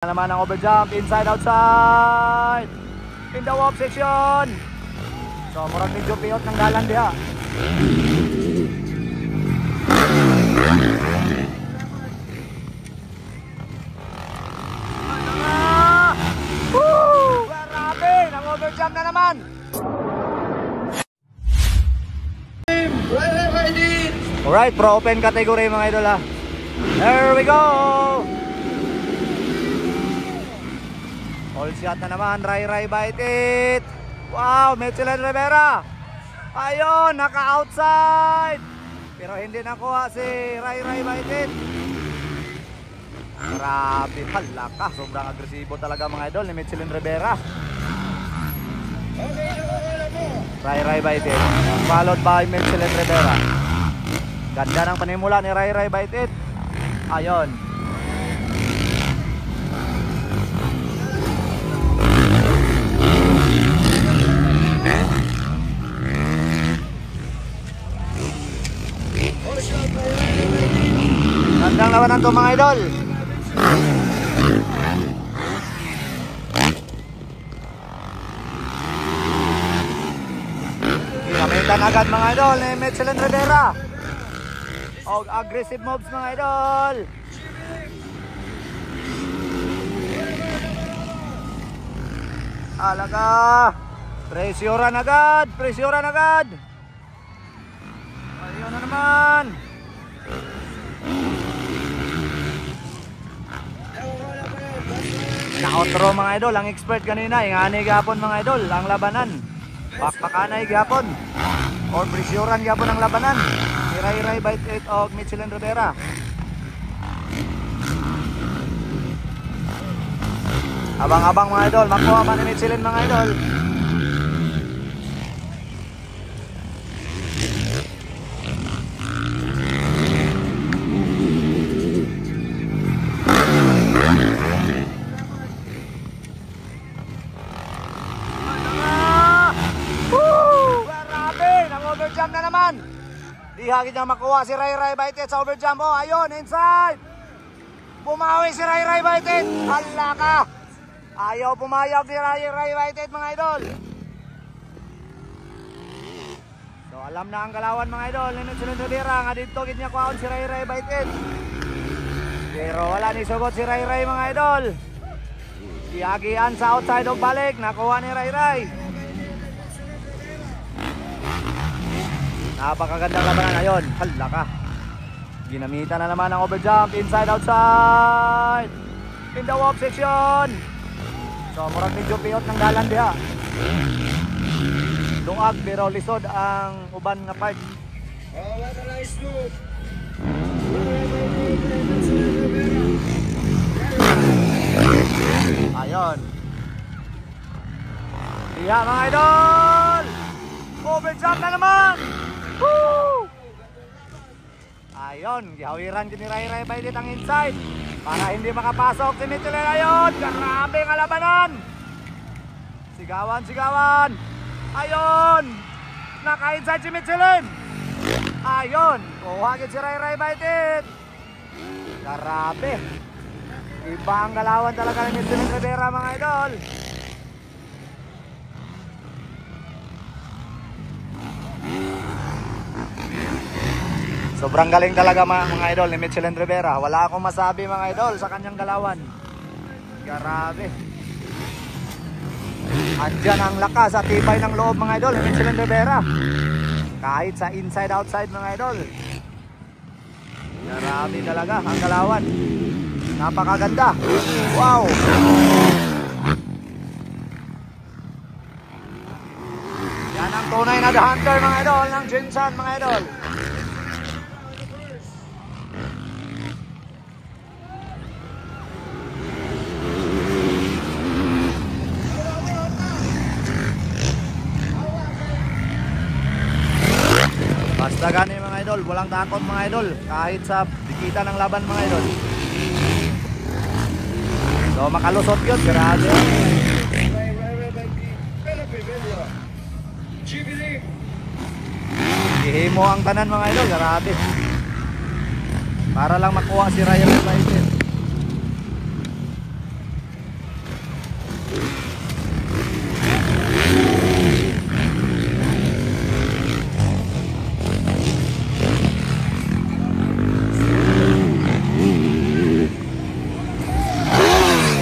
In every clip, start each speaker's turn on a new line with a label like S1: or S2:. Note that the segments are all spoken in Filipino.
S1: Naman ang overjump, inside, outside in the walk section. So murag medyo piyot ng dalan diha. Grabe, nang overjump na naman. Alright, pro open category mga idol ha. There we go. All shot na naman, Rai bite it. Wow, Michelin Rivera. Ayun, naka-outside. Pero hindi nakuha si Rai bite it. Grabe, halaka. Sobrang agresibo talaga mga idol ni Michelin Rivera. Rai bite it. Followed by Michelin Rivera. Ganda ng panimula ni Rai bite it. Ayun. Gandang labanan to mga idol. Gamitan agad mga idol ni Michelin Rivera. Og aggressive moves mga idol. Alaga. Presyoran agad. Ayun na naman. Na-outro mga idol, ang expert kanina, ingani gapon mga idol, ang labanan. Pakpakanay gapon. Or presyoran gapon ang labanan. Ni Rai bite it og Michelin Rivera. Abang-abang mga idol, makuha pa ni Michelin mga idol. Overjump na naman. Di hagit niya makuha si Rai bite it sa overjump. Oh, ayun, inside. Bumawi si Rai bite it. Hala ka. Ayaw pumayag ni Rai bite it mga idol. So alam na ang galawan mga idol ni Michelin Rivera nga dito gid niya kuhaon si Rai bite it. Pero wala ni sugot si Rai mga idol. Diagian sa outside og balik, nakuha ni Rai. Napakagandang labanan ayon. Hala ka. Ginamitan na naman ang overjump, inside, outside in the walk section. So murag medyo piyot ng dalan diha. Luag pero lisod ang uban nga part. Ayon. Diha mga idol. Overjump na naman. Woo! Ayon, gihawiran din ni Rai bite it ang inside para hindi makapasok si Michelin. Ayon, grabe nga labanan. Sigawan. Ayon, naka-inside si Michelin. Ayon, kuha gid si Rai bite it. Grabe. Iba ang galawan talaga ni Michelin Rivera mga idol. Sobrang galing talaga mga idol ni Michelin Rivera. Wala akong masabi mga idol sa kanyang galawan. Grabe. Andyan ang lakas at tibay ng loob mga idol ni Michelin Rivera. Kahit sa inside outside mga idol. Grabe talaga ang galawan. Napakaganda. Wow. Yan ang tunay na the hunter mga idol ng Jinsan mga idol. Basta gani mga idol, walang takot mga idol kahit sa dikita ng laban mga idol. So makalusot yun, grabe. Ihimo ang tanan mga idol, grabe. Para lang makuha si Ryan United.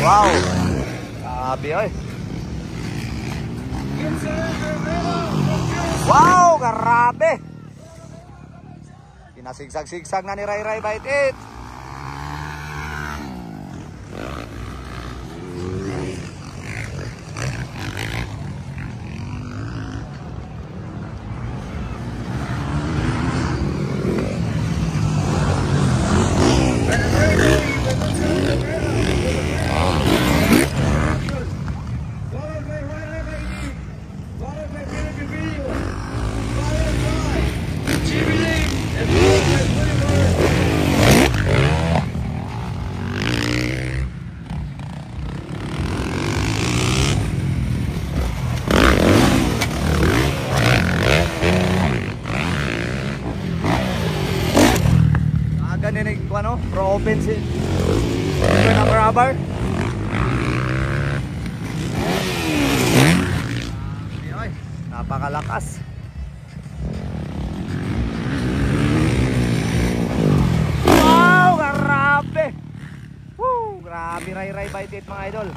S1: Wow. Grabe oy. Wow, grabe. Pinasigsag-sigsag na ni Ray Ray Bite It. Ganinig ko ano, pro open si ng rubber. Ay, napakalakas. Wow, grabe. Woo, grabe Ray Ray Bite It mga idol.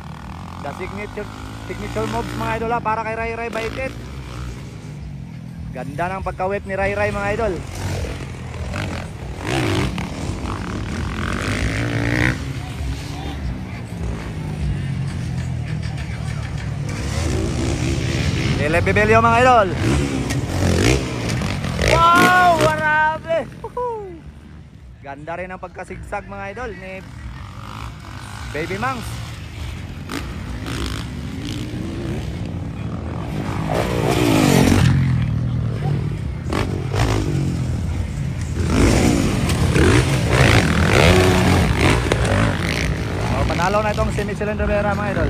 S1: The signature moves mga idol para kay Ray Ray Bite It. Ganda ng pagka-whip ni Ray Ray mga idol. Lebebilyo mga idol. Wow, grabe. Ganda rin ang pagkasigsag mga idol ni Baby Mangs. Panalo na itong si Michelin Rivera mga idol.